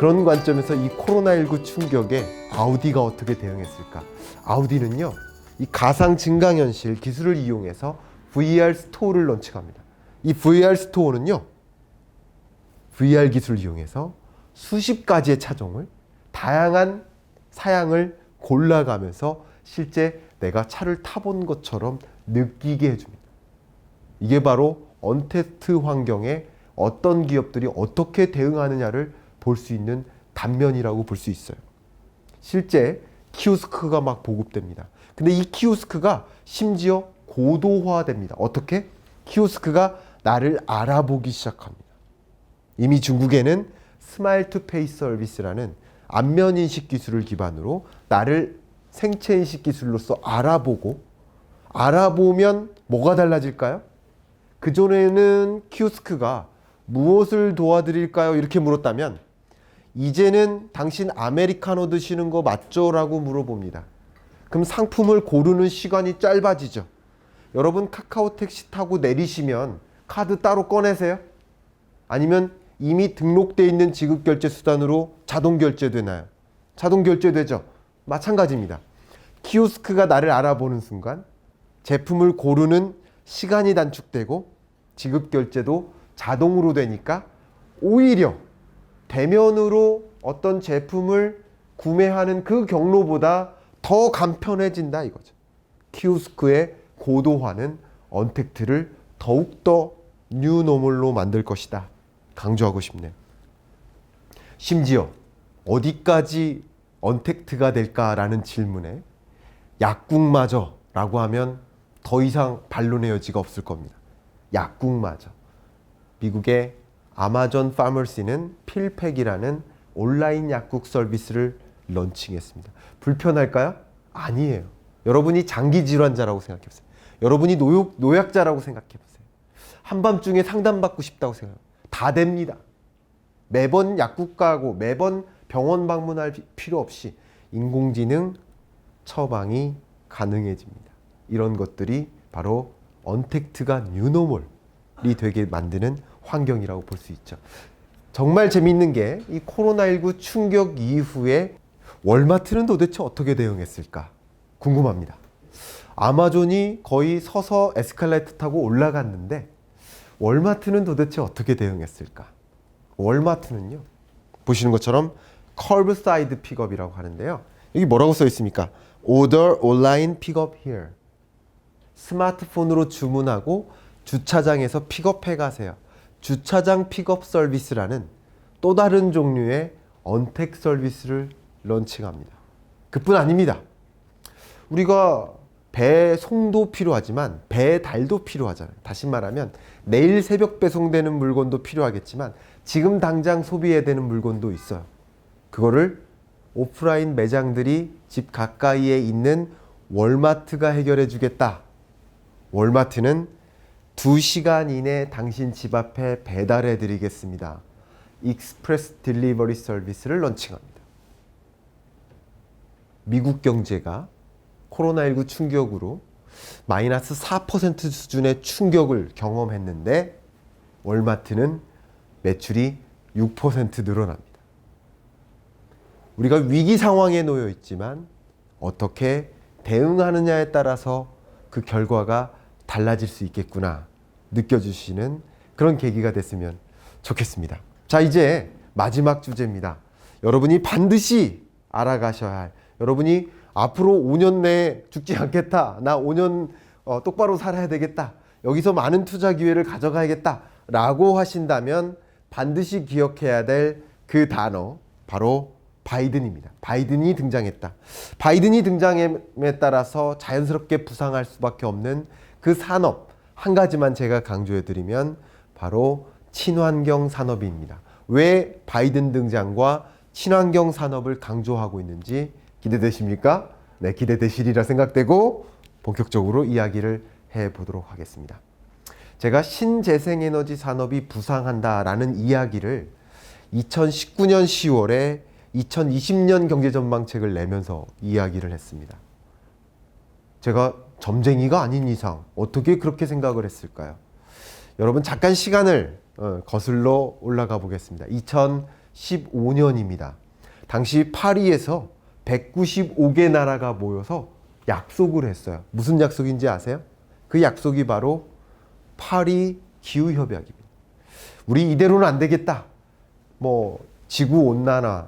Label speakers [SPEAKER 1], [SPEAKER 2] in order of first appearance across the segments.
[SPEAKER 1] 그런 관점에서 이 코로나19 충격에 아우디가 어떻게 대응했을까? 아우디는요, 이 가상 증강현실 기술을 이용해서 VR 스토어를 런칭합니다. 이 VR 스토어는요, VR 기술을 이용해서 수십 가지의 차종을 다양한 사양을 골라가면서 실제 내가 차를 타본 것처럼 느끼게 해줍니다. 이게 바로 언테스트 환경에 어떤 기업들이 어떻게 대응하느냐를 볼 수 있는 단면이라고 볼 수 있어요. 실제 키오스크가 막 보급됩니다. 근데 이 키오스크가 심지어 고도화됩니다. 어떻게? 키오스크가 나를 알아보기 시작합니다. 이미 중국에는 스마일 투 페이스 서비스라는 안면 인식 기술을 기반으로 나를 생체 인식 기술로서 알아보면 뭐가 달라질까요? 그전에는 키오스크가 무엇을 도와드릴까요? 이렇게 물었다면 이제는 당신 아메리카노 드시는 거 맞죠? 라고 물어봅니다. 그럼 상품을 고르는 시간이 짧아지죠. 여러분 카카오 택시 타고 내리시면 카드 따로 꺼내세요? 아니면 이미 등록되어 있는 지급결제 수단으로 자동 결제되나요? 자동 결제되죠. 마찬가지입니다. 키오스크가 나를 알아보는 순간 제품을 고르는 시간이 단축되고 지급결제도 자동으로 되니까 오히려 대면으로 어떤 제품을 구매하는 그 경로보다 더 간편해진다 이거죠. 키오스크의 고도화는 언택트를 더욱더 뉴노멀로 만들 것이다. 강조하고 싶네요. 심지어 어디까지 언택트가 될까라는 질문에 약국마저 라고 하면 더 이상 반론의 여지가 없을 겁니다. 약국마저. 미국의 아마존 파머시는 필팩이라는 온라인 약국 서비스를 런칭했습니다. 불편할까요? 아니에요. 여러분이 장기 질환자라고 생각해보세요. 여러분이 노약자라고 생각해보세요. 한밤중에 상담받고 싶다고 생각해요. 다 됩니다. 매번 약국 가고 매번 병원 방문할 필요 없이 인공지능 처방이 가능해집니다. 이런 것들이 바로 언택트가 뉴노멀이 되게 만드는 환경이라고 볼 수 있죠. 정말 재밌는 게 이 코로나19 충격 이후에 월마트는 도대체 어떻게 대응했을까 궁금합니다. 아마존이 거의 서서 에스컬레이터 타고 올라갔는데 월마트는 도대체 어떻게 대응했을까? 월마트는요, 보시는 것처럼 커브사이드 픽업이라고 하는데요. 여기 뭐라고 써 있습니까? Order online pick up here. 스마트폰으로 주문하고 주차장에서 픽업해 가세요. 주차장 픽업 서비스라는 또 다른 종류의 언택 서비스를 런칭합니다. 그뿐 아닙니다. 우리가 배송도 필요하지만 배달도 필요하잖아요. 다시 말하면 내일 새벽 배송되는 물건도 필요하겠지만 지금 당장 소비해야 되는 물건도 있어요. 그거를 오프라인 매장들이 집 가까이에 있는 월마트가 해결해 주겠다. 월마트는 2시간 이내 당신 집 앞에 배달해 드리겠습니다. 익스프레스 딜리버리 서비스를 런칭합니다. 미국 경제가 코로나19 충격으로 마이너스 4% 수준의 충격을 경험했는데 월마트는 매출이 6% 늘어납니다. 우리가 위기 상황에 놓여 있지만 어떻게 대응하느냐에 따라서 그 결과가 달라질 수 있겠구나 느껴주시는 그런 계기가 됐으면 좋겠습니다. 자, 이제 마지막 주제입니다. 여러분이 반드시 알아가셔야 할, 여러분이 앞으로 5년 내에 죽지 않겠다, 나 5년 똑바로 살아야 되겠다, 여기서 많은 투자 기회를 가져가야겠다 라고 하신다면 반드시 기억해야 될 그 단어, 바로 바이든입니다. 바이든이 등장했다. 바이든이 등장함에 따라서 자연스럽게 부상할 수밖에 없는 그 산업 한 가지만 제가 강조해드리면 바로 친환경 산업입니다. 왜 바이든 등장과 친환경 산업을 강조하고 있는지 기대되십니까? 네, 기대되시리라 생각되고 본격적으로 이야기를 해보도록 하겠습니다. 제가 신재생에너지 산업이 부상한다라는 이야기를 2019년 10월에 2020년 경제전망책을 내면서 이야기를 했습니다. 제가 점쟁이가 아닌 이상 어떻게 그렇게 생각을 했을까요? 여러분 잠깐 시간을 거슬러 올라가 보겠습니다. 2015년입니다. 당시 파리에서 195개 나라가 모여서 약속을 했어요. 무슨 약속인지 아세요? 그 약속이 바로 파리 기후협약입니다. 우리 이대로는 안 되겠다. 지구 온난화,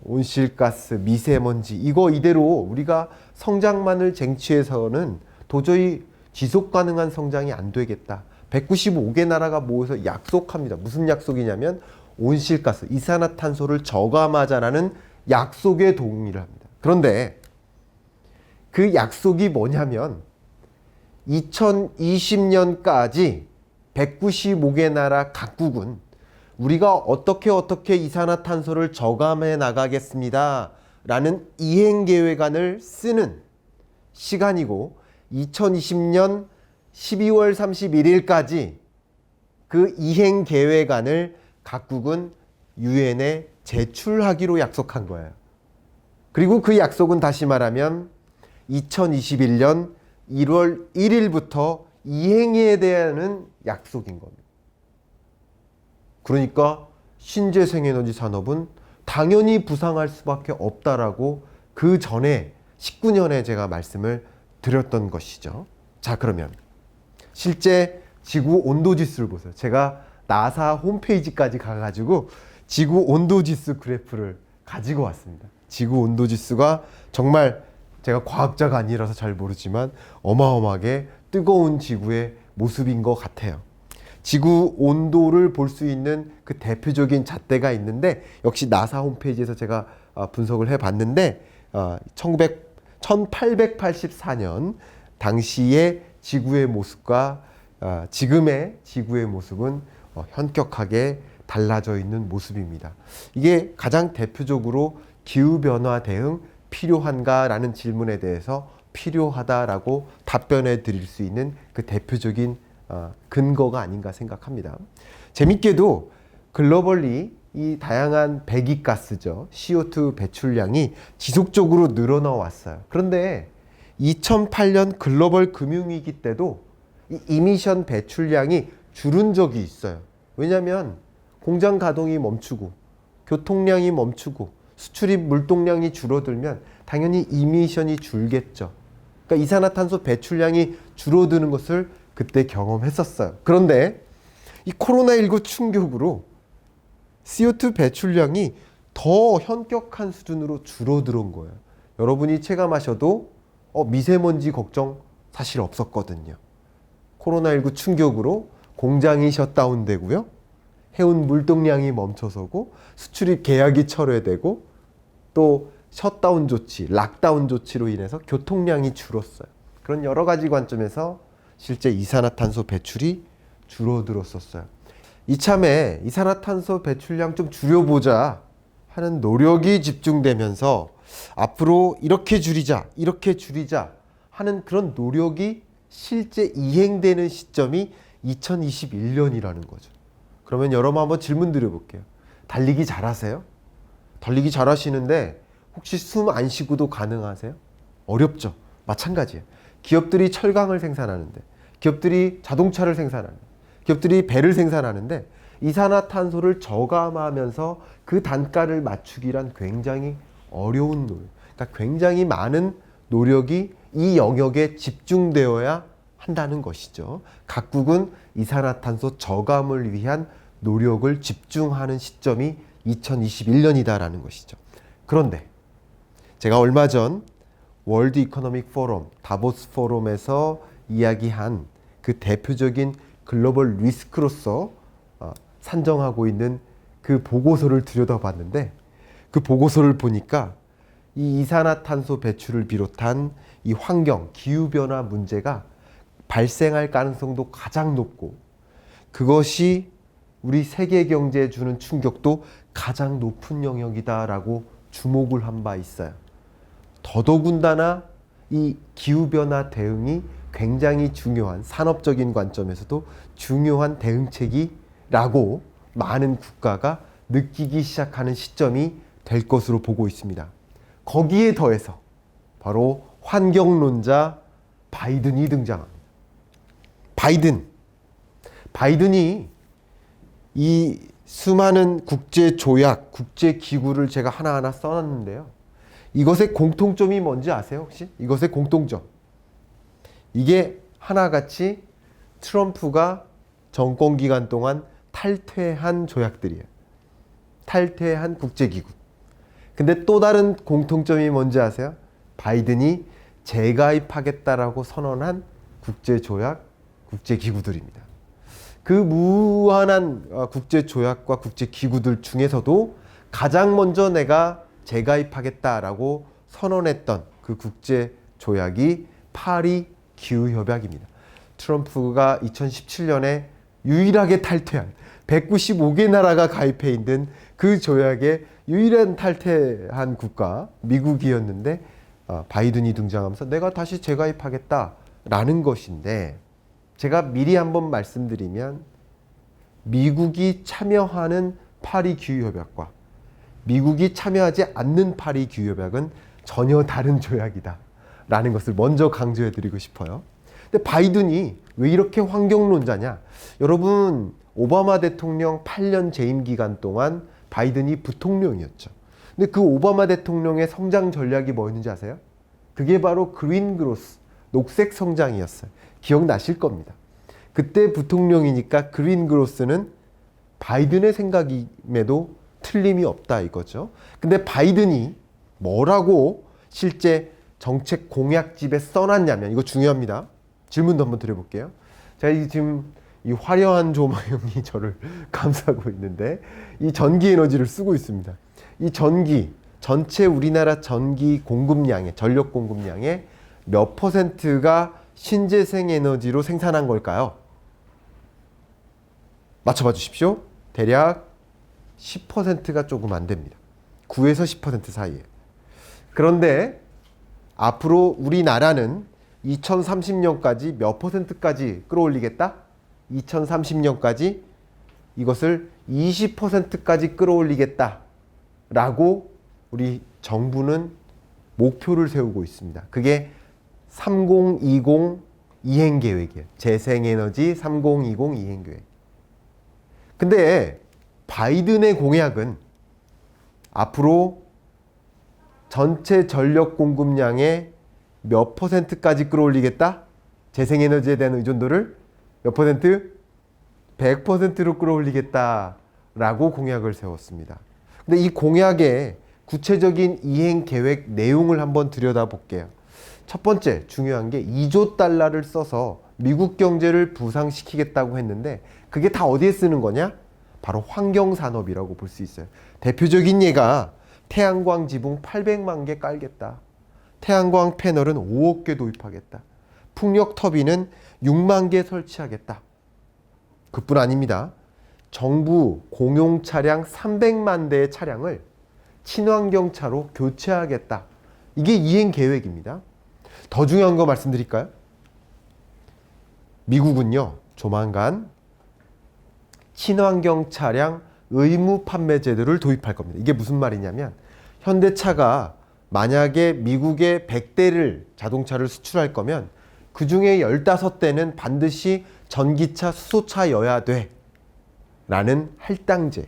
[SPEAKER 1] 온실가스, 미세먼지 이거 이대로 우리가 성장만을 쟁취해서는 도저히 지속 가능한 성장이 안 되겠다. 195개 나라가 모여서 약속합니다. 무슨 약속이냐면 온실가스, 이산화탄소를 저감하자라는 약속에 동의를 합니다. 그런데 그 약속이 뭐냐면 2020년까지 195개 나라 각국은 우리가 어떻게 이산화탄소를 저감해 나가겠습니다 라는 이행계획안을 쓰는 시간이고 2020년 12월 31일까지 그 이행계획안을 각국은 유엔에 제출하기로 약속한 거예요. 그리고 그 약속은 다시 말하면 2021년 1월 1일부터 이행해야 되는 약속인 겁니다. 그러니까 신재생에너지 산업은 당연히 부상할 수밖에 없다라고 그 전에 19년에 제가 말씀을 드렸던 것이죠. 자, 그러면 실제 지구 온도 지수를 보세요. 제가 나사 홈페이지까지 가가지고 지구 온도 지수 그래프를 가지고 왔습니다. 지구 온도 지수가 정말 제가 과학자가 아니라서 잘 모르지만 어마어마하게 뜨거운 지구의 모습인 것 같아요. 지구 온도를 볼 수 있는 그 대표적인 잣대가 있는데 역시 나사 홈페이지에서 제가 분석을 해봤는데 1884년 당시의 지구의 모습과 지금의 지구의 모습은 현격하게 달라져 있는 모습입니다. 이게 가장 대표적으로 기후변화 대응 필요한가라는 질문에 대해서 필요하다라고 답변해 드릴 수 있는 그 대표적인 근거가 아닌가 생각합니다. 재밌게도 글로벌리 이 다양한 배기가스죠. CO2 배출량이 지속적으로 늘어나 왔어요. 그런데 2008년 글로벌 금융위기 때도 이 이미션 배출량이 줄은 적이 있어요. 왜냐하면 공장 가동이 멈추고 교통량이 멈추고 수출입 물동량이 줄어들면 당연히 이미션이 줄겠죠. 그러니까 이산화탄소 배출량이 줄어드는 것을 그때 경험했었어요. 그런데 이 코로나19 충격으로 CO2 배출량이 더 현격한 수준으로 줄어든 거예요. 여러분이 체감하셔도 미세먼지 걱정 사실 없었거든요. 코로나19 충격으로 공장이 셧다운되고요. 해운 물동량이 멈춰서고 수출입 계약이 철회되고 또 셧다운 조치, 락다운 조치로 인해서 교통량이 줄었어요. 그런 여러 가지 관점에서 실제 이산화탄소 배출이 줄어들었었어요. 이참에 이산화탄소 배출량 좀 줄여보자 하는 노력이 집중되면서 앞으로 이렇게 줄이자 하는 그런 노력이 실제 이행되는 시점이 2021년이라는 거죠. 그러면 여러분 한번 질문 드려볼게요. 달리기 잘하세요? 달리기 잘하시는데 혹시 숨 안 쉬고도 가능하세요? 어렵죠. 마찬가지예요. 기업들이 철강을 생산하는데, 기업들이 자동차를 생산하는데, 기업들이 배를 생산하는데 이산화탄소를 저감하면서 그 단가를 맞추기란 굉장히 어려운 노력. 그러니까 굉장히 많은 노력이 이 영역에 집중되어야 한다는 것이죠. 각국은 이산화탄소 저감을 위한 노력을 집중하는 시점이 2021년이다라는 것이죠. 그런데 제가 얼마 전 월드 이코노믹 포럼, 다보스 포럼에서 이야기한 그 대표적인 글로벌 리스크로서 산정하고 있는 그 보고서를 들여다봤는데 그 보고서를 보니까 이 이산화탄소 배출을 비롯한 이 환경, 기후변화 문제가 발생할 가능성도 가장 높고 그것이 우리 세계 경제에 주는 충격도 가장 높은 영역이다라고 주목을 한 바 있어요. 더더군다나 이 기후변화 대응이 굉장히 중요한 산업적인 관점에서도 중요한 대응책이라고 많은 국가가 느끼기 시작하는 시점이 될 것으로 보고 있습니다. 거기에 더해서 바로 환경론자 바이든이 등장합니다. 바이든이 이 수많은 국제 조약, 국제 기구를 제가 하나하나 써놨는데요. 이것의 공통점이 뭔지 아세요, 혹시? 이것의 공통점. 이게 하나같이 트럼프가 정권 기간 동안 탈퇴한 조약들이에요. 탈퇴한 국제기구. 근데 또 다른 공통점이 뭔지 아세요? 바이든이 재가입하겠다라고 선언한 국제조약, 국제기구들입니다. 그 무한한 국제조약과 국제기구들 중에서도 가장 먼저 내가 재가입하겠다라고 선언했던 그 국제조약이 파리 기후협약입니다. 트럼프가 2017년에 유일하게 탈퇴한 195개 나라가 가입해 있는 그 조약의 유일한 탈퇴한 국가 미국이었는데 바이든이 등장하면서 내가 다시 재가입하겠다라는 것인데, 제가 미리 한번 말씀드리면 미국이 참여하는 파리 기후협약과 미국이 참여하지 않는 파리 기후협약은 전혀 다른 조약이다 라는 것을 먼저 강조해 드리고 싶어요. 근데 바이든이 왜 이렇게 환경론자냐? 여러분, 오바마 대통령 8년 재임 기간 동안 바이든이 부통령이었죠. 근데 그 오바마 대통령의 성장 전략이 뭐였는지 아세요? 그게 바로 그린 그로스, 녹색 성장이었어요. 기억나실 겁니다. 그때 부통령이니까 그린 그로스는 바이든의 생각임에도 틀림이 없다 이거죠. 근데 바이든이 뭐라고 실제 정책 공약집에 써놨냐면, 이거 중요합니다. 질문도 한번 드려볼게요. 제가 지금 이 화려한 조명이 저를 감싸고 있는데 이 전기 에너지를 쓰고 있습니다. 이 전기, 전체 우리나라 전기 공급량의, 전력 공급량의 몇 퍼센트가 신재생 에너지로 생산한 걸까요? 맞춰봐 주십시오. 대략 10%가 조금 안 됩니다. 9에서 10% 사이에. 그런데 앞으로 우리나라는 2030년까지 몇 퍼센트까지 끌어올리겠다? 2030년까지 이것을 20%까지 끌어올리겠다 라고 우리 정부는 목표를 세우고 있습니다. 그게 3020 이행계획이에요. 재생에너지 3020 이행계획. 근데 바이든의 공약은 앞으로 전체 전력 공급량의 몇 퍼센트까지 끌어올리겠다? 재생에너지에 대한 의존도를 몇 퍼센트? 100%로 끌어올리겠다라고 공약을 세웠습니다. 근데 이 공약의 구체적인 이행 계획 내용을 한번 들여다볼게요. 첫 번째 중요한 게 2조 달러를 써서 미국 경제를 부상시키겠다고 했는데, 그게 다 어디에 쓰는 거냐? 바로 환경산업이라고 볼 수 있어요. 대표적인 예가 태양광 지붕 800만 개 깔겠다. 태양광 패널은 5억 개 도입하겠다. 풍력 터빈은 6만 개 설치하겠다. 그뿐 아닙니다. 정부 공용 차량 300만 대의 차량을 친환경차로 교체하겠다. 이게 이행 계획입니다. 더 중요한 거 말씀드릴까요? 미국은요, 조만간 친환경 차량 의무 판매 제도를 도입할 겁니다. 이게 무슨 말이냐면, 현대차가 만약에 미국에 100대를 자동차를 수출할 거면 그 중에 15대는 반드시 전기차, 수소차여야 돼 라는 할당제.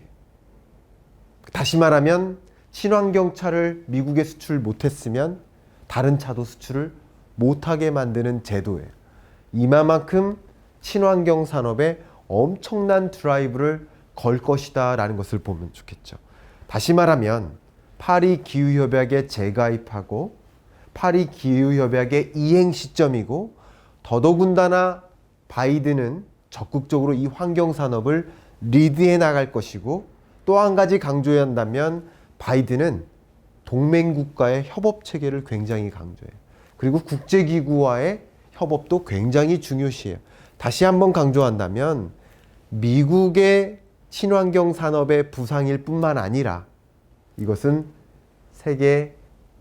[SPEAKER 1] 다시 말하면 친환경 차를 미국에 수출 못했으면 다른 차도 수출을 못하게 만드는 제도예요. 이만큼 친환경 산업에 엄청난 드라이브를 걸 것이다 라는 것을 보면 좋겠죠. 다시 말하면 파리 기후협약에 재가입하고 파리 기후협약의 이행 시점이고, 더더군다나 바이든은 적극적으로 이 환경산업을 리드해 나갈 것이고, 또 한 가지 강조해야 한다면 바이든은 동맹국가의 협업체계를 굉장히 강조해요. 그리고 국제기구와의 협업도 굉장히 중요시해요. 다시 한번 강조한다면 미국의 친환경 산업의 부상일 뿐만 아니라 이것은 세계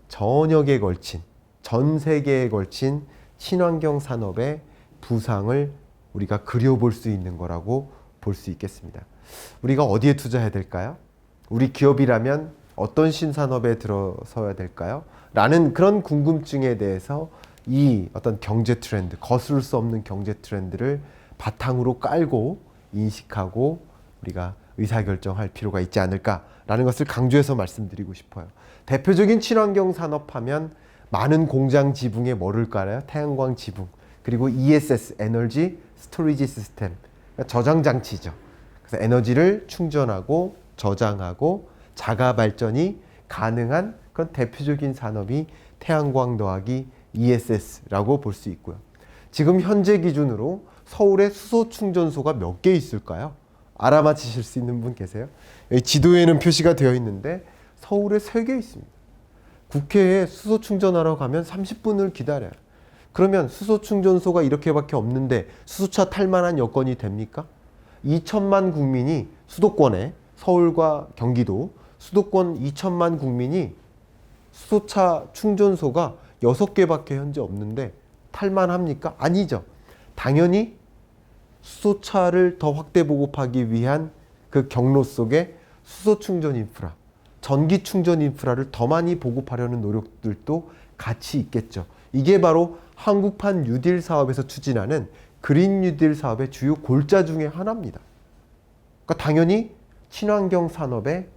[SPEAKER 1] 전역에 걸친, 전 세계에 걸친 친환경 산업의 부상을 우리가 그려볼 수 있는 거라고 볼 수 있겠습니다. 우리가 어디에 투자해야 될까요? 우리 기업이라면 어떤 신산업에 들어서야 될까요? 라는 그런 궁금증에 대해서 이 어떤 경제 트렌드, 거스를 수 없는 경제 트렌드를 바탕으로 깔고 인식하고 우리가 의사결정할 필요가 있지 않을까라는 것을 강조해서 말씀드리고 싶어요. 대표적인 친환경 산업하면 많은 공장 지붕에 뭐를 깔아요? 태양광 지붕, 그리고 ESS, 에너지 스토리지 시스템, 그러니까 저장 장치죠. 그래서 에너지를 충전하고 저장하고 자가 발전이 가능한 그런 대표적인 산업이 태양광 더하기 ESS라고 볼 수 있고요. 지금 현재 기준으로 서울에 수소 충전소가 몇 개 있을까요? 알아맞히실 수 있는 분 계세요? 여기 지도에는 표시가 되어 있는데 서울에 3개 있습니다. 국회에 수소 충전하러 가면 30분을 기다려요. 그러면 수소 충전소가 이렇게밖에 없는데 수소차 탈 만한 여건이 됩니까? 2천만 국민이 수도권에, 서울과 경기도 수도권 2천만 국민이 수소차 충전소가 6개밖에 현재 없는데 탈만합니까? 아니죠. 당연히 수소차를 더 확대 보급하기 위한 그 경로 속에 수소 충전 인프라, 전기 충전 인프라를 더 많이 보급하려는 노력들도 같이 있겠죠. 이게 바로 한국판 뉴딜 사업에서 추진하는 그린 뉴딜 사업의 주요 골자 중에 하나입니다. 그러니까 당연히 친환경 산업에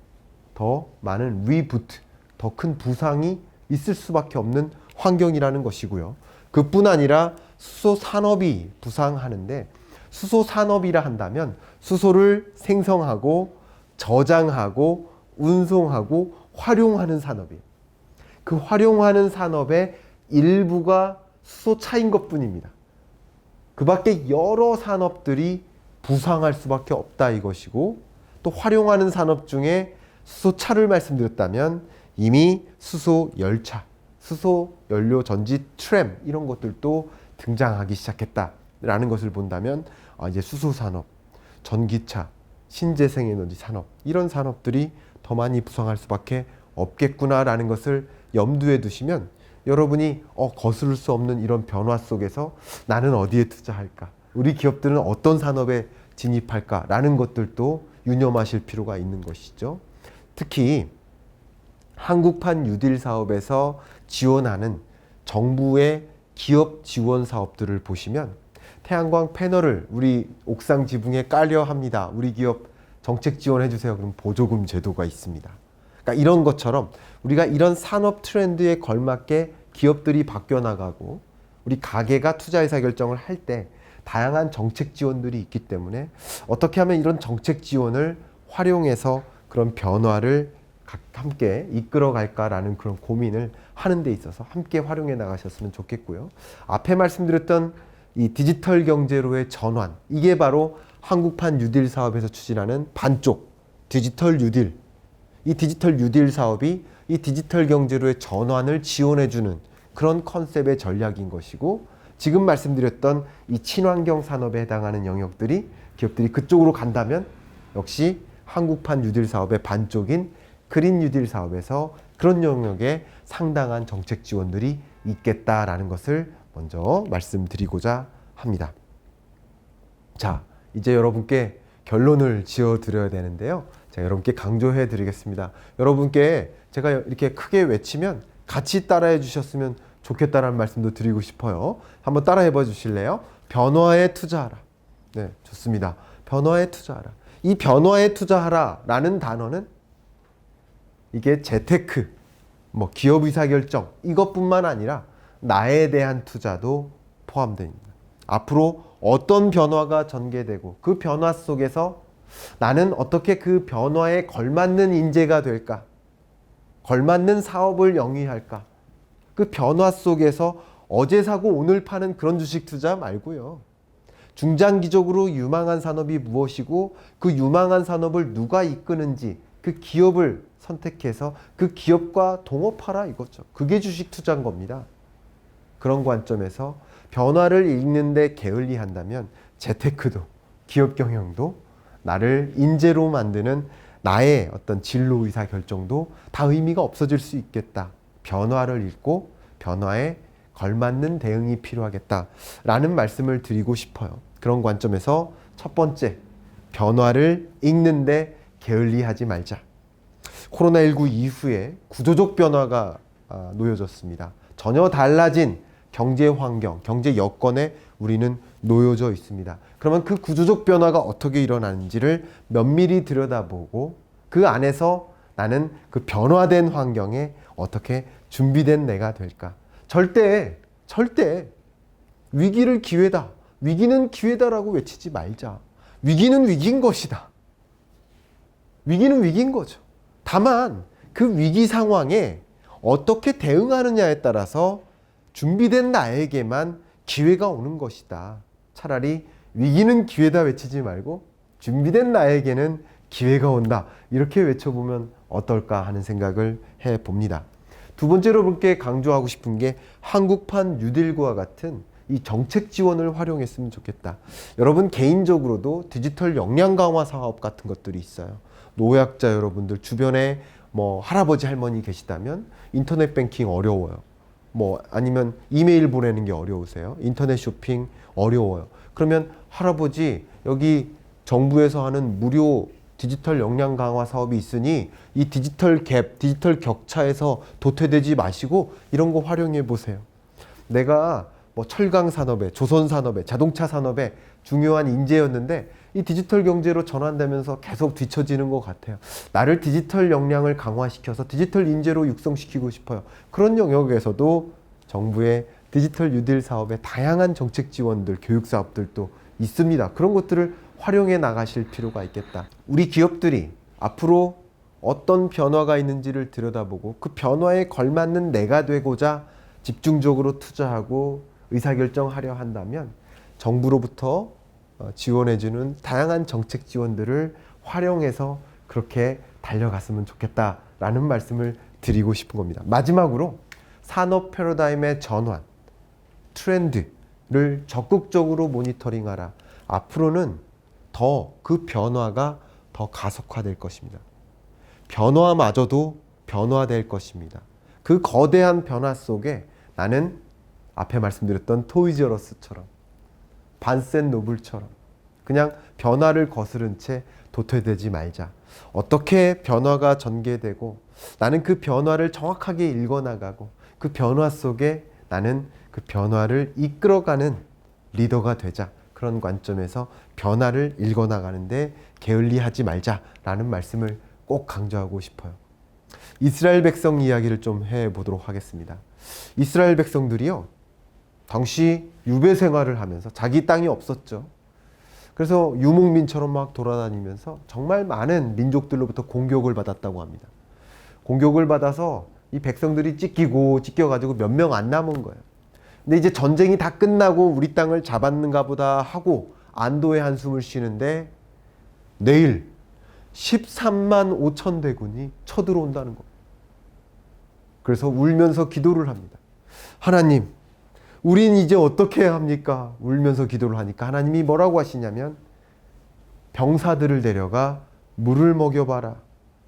[SPEAKER 1] 더 많은 리부트, 더 큰 부상이 있을 수밖에 없는 환경이라는 것이고요. 그뿐 아니라 수소 산업이 부상하는데, 수소 산업이라 한다면 수소를 생성하고 저장하고 운송하고 활용하는 산업이에요. 그 활용하는 산업의 일부가 수소차인 것뿐입니다. 그 밖에 여러 산업들이 부상할 수밖에 없다 이것이고, 또 활용하는 산업 중에 수소차를 말씀드렸다면 이미 수소 열차, 수소 연료 전지 트램 이런 것들도 등장하기 시작했다라는 것을 본다면 이제 수소 산업, 전기차, 신재생에너지 산업 이런 산업들이 더 많이 부상할 수밖에 없겠구나라는 것을 염두에 두시면 여러분이 거스를 수 없는 이런 변화 속에서 나는 어디에 투자할까? 우리 기업들은 어떤 산업에 진입할까라는 것들도 유념하실 필요가 있는 것이죠. 특히 한국판 뉴딜 사업에서 지원하는 정부의 기업 지원 사업들을 보시면 태양광 패널을 우리 옥상 지붕에 깔려 합니다. 우리 기업 정책 지원해 주세요. 그럼 보조금 제도가 있습니다. 그러니까 이런 것처럼 우리가 이런 산업 트렌드에 걸맞게 기업들이 바뀌어 나가고 우리 가게가 투자 의사 결정을 할 때 다양한 정책 지원들이 있기 때문에 어떻게 하면 이런 정책 지원을 활용해서 그런 변화를 함께 이끌어 갈까라는 그런 고민을 하는 데 있어서 함께 활용해 나가셨으면 좋겠고요. 앞에 말씀드렸던 이 디지털 경제로의 전환, 이게 바로 한국판 뉴딜 사업에서 추진하는 반쪽 디지털 뉴딜. 이 디지털 뉴딜 사업이 이 디지털 경제로의 전환을 지원해주는 그런 컨셉의 전략인 것이고, 지금 말씀드렸던 이 친환경 산업에 해당하는 영역들이 기업들이 그쪽으로 간다면 역시 한국판 뉴딜 사업의 반쪽인 그린 뉴딜 사업에서 그런 영역에 상당한 정책 지원들이 있겠다라는 것을 먼저 말씀드리고자 합니다. 자, 이제 여러분께 결론을 지어 드려야 되는데요. 제가 여러분께 강조해 드리겠습니다. 여러분께 제가 이렇게 크게 외치면 같이 따라해 주셨으면 좋겠다라는 말씀도 드리고 싶어요. 한번 따라해 봐 주실래요? 변화에 투자하라. 네, 좋습니다. 변화에 투자하라. 이 변화에 투자하라 라는 단어는 이게 재테크, 기업 의사결정 이것뿐만 아니라 나에 대한 투자도 포함됩니다. 앞으로 어떤 변화가 전개되고 그 변화 속에서 나는 어떻게 그 변화에 걸맞는 인재가 될까? 걸맞는 사업을 영위할까? 그 변화 속에서 어제 사고 오늘 파는 그런 주식 투자 말고요. 중장기적으로 유망한 산업이 무엇이고 그 유망한 산업을 누가 이끄는지 그 기업을 선택해서 그 기업과 동업하라 이거죠. 그게 주식 투자인 겁니다. 그런 관점에서 변화를 읽는데 게을리한다면 재테크도 기업 경영도 나를 인재로 만드는 나의 어떤 진로 의사 결정도 다 의미가 없어질 수 있겠다. 변화를 읽고 변화에 걸맞는 대응이 필요하겠다라는 말씀을 드리고 싶어요. 그런 관점에서 첫 번째, 변화를 읽는데 게을리하지 말자. 코로나19 이후에 구조적 변화가 놓여졌습니다. 전혀 달라진 경제 환경, 경제 여건에 우리는 놓여져 있습니다. 그러면 그 구조적 변화가 어떻게 일어나는지를 면밀히 들여다보고 그 안에서 나는 그 변화된 환경에 어떻게 준비된 내가 될까? 절대 위기를 기회다, 위기는 기회다라고 외치지 말자. 위기는 위기인 것이다. 위기는 위기인 거죠. 다만 그 위기 상황에 어떻게 대응하느냐에 따라서 준비된 나에게만 기회가 오는 것이다. 차라리 위기는 기회다 외치지 말고 준비된 나에게는 기회가 온다. 이렇게 외쳐보면 어떨까 하는 생각을 해봅니다. 두 번째로 분께 강조하고 싶은 게 한국판 뉴딜과 같은 이 정책 지원을 활용했으면 좋겠다. 여러분 개인적으로도 디지털 역량 강화 사업 같은 것들이 있어요. 노약자 여러분들 주변에 뭐 할아버지 할머니 계시다면 인터넷 뱅킹 어려워요. 뭐 아니면 이메일 보내는 게 어려우세요. 인터넷 쇼핑 어려워요. 그러면 할아버지 여기 정부에서 하는 무료 디지털 역량 강화 사업이 있으니 이 디지털 갭, 디지털 격차에서 도태되지 마시고 이런 거 활용해 보세요. 내가 뭐 철강 산업에, 조선 산업에, 자동차 산업에 중요한 인재였는데 이 디지털 경제로 전환되면서 계속 뒤처지는 것 같아요. 나를 디지털 역량을 강화시켜서 디지털 인재로 육성시키고 싶어요. 그런 영역에서도 정부의 디지털 뉴딜 사업에 다양한 정책 지원들, 교육 사업들도 있습니다. 그런 것들을 활용해 나가실 필요가 있겠다. 우리 기업들이 앞으로 어떤 변화가 있는지를 들여다보고 그 변화에 걸맞는 내가 되고자 집중적으로 투자하고 의사결정하려 한다면 정부로부터 지원해주는 다양한 정책 지원들을 활용해서 그렇게 달려갔으면 좋겠다라는 말씀을 드리고 싶은 겁니다. 마지막으로 산업 패러다임의 전환, 트렌드를 적극적으로 모니터링하라. 앞으로는 더 그 변화가 더 가속화될 것입니다. 변화마저도 변화될 것입니다. 그 거대한 변화 속에 나는 앞에 말씀드렸던 토이저러스처럼 반센 노블처럼 그냥 변화를 거스른 채 도태되지 말자. 어떻게 변화가 전개되고 나는 그 변화를 정확하게 읽어나가고 그 변화 속에 나는 그 변화를 이끌어가는 리더가 되자. 그런 관점에서 변화를 읽어나가는데 게을리하지 말자라는 말씀을 꼭 강조하고 싶어요. 이스라엘 백성 이야기를 좀 해보도록 하겠습니다. 이스라엘 백성들이요, 당시 유배 생활을 하면서 자기 땅이 없었죠. 그래서 유목민처럼 막 돌아다니면서 정말 많은 민족들로부터 공격을 받았다고 합니다. 공격을 받아서 이 백성들이 찢겨가지고 몇 명 안 남은 거예요. 근데 이제 전쟁이 다 끝나고 우리 땅을 잡았는가 보다 하고 안도의 한숨을 쉬는데 내일 13만 5천 대군이 쳐들어온다는 겁니다. 그래서 울면서 기도를 합니다. 하나님, 우린 이제 어떻게 해야 합니까? 울면서 기도를 하니까 하나님이 뭐라고 하시냐면 병사들을 데려가 물을 먹여봐라.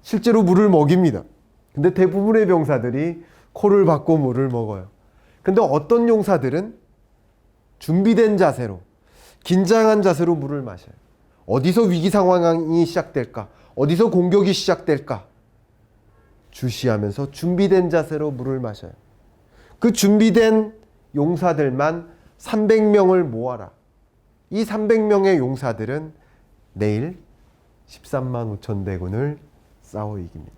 [SPEAKER 1] 실제로 물을 먹입니다. 근데 대부분의 병사들이 코를 박고 물을 먹어요. 근데 어떤 용사들은 준비된 자세로, 긴장한 자세로 물을 마셔요. 어디서 위기 상황이 시작될까? 어디서 공격이 시작될까? 주시하면서 준비된 자세로 물을 마셔요. 그 준비된 용사들만 300명을 모아라. 이 300명의 용사들은 내일 13만 5천 대군을 싸워 이깁니다.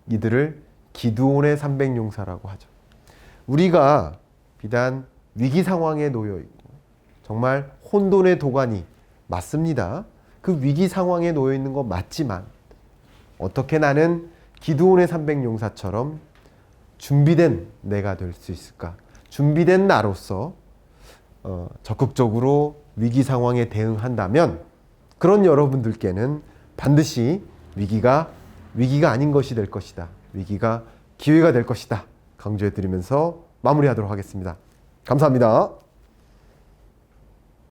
[SPEAKER 1] 이들을 기드온의 300용사라고 하죠. 우리가 비단 위기 상황에 놓여 있고 정말 혼돈의 도가니 맞습니다. 그 위기 상황에 놓여 있는 거 맞지만 어떻게 나는 기드온의 300용사처럼 준비된 내가 될 수 있을까? 준비된 나로서 적극적으로 위기 상황에 대응한다면 그런 여러분들께는 반드시 위기가 아닌 것이 될 것이다. 위기가 기회가 될 것이다. 강조해드리면서 마무리하도록 하겠습니다. 감사합니다.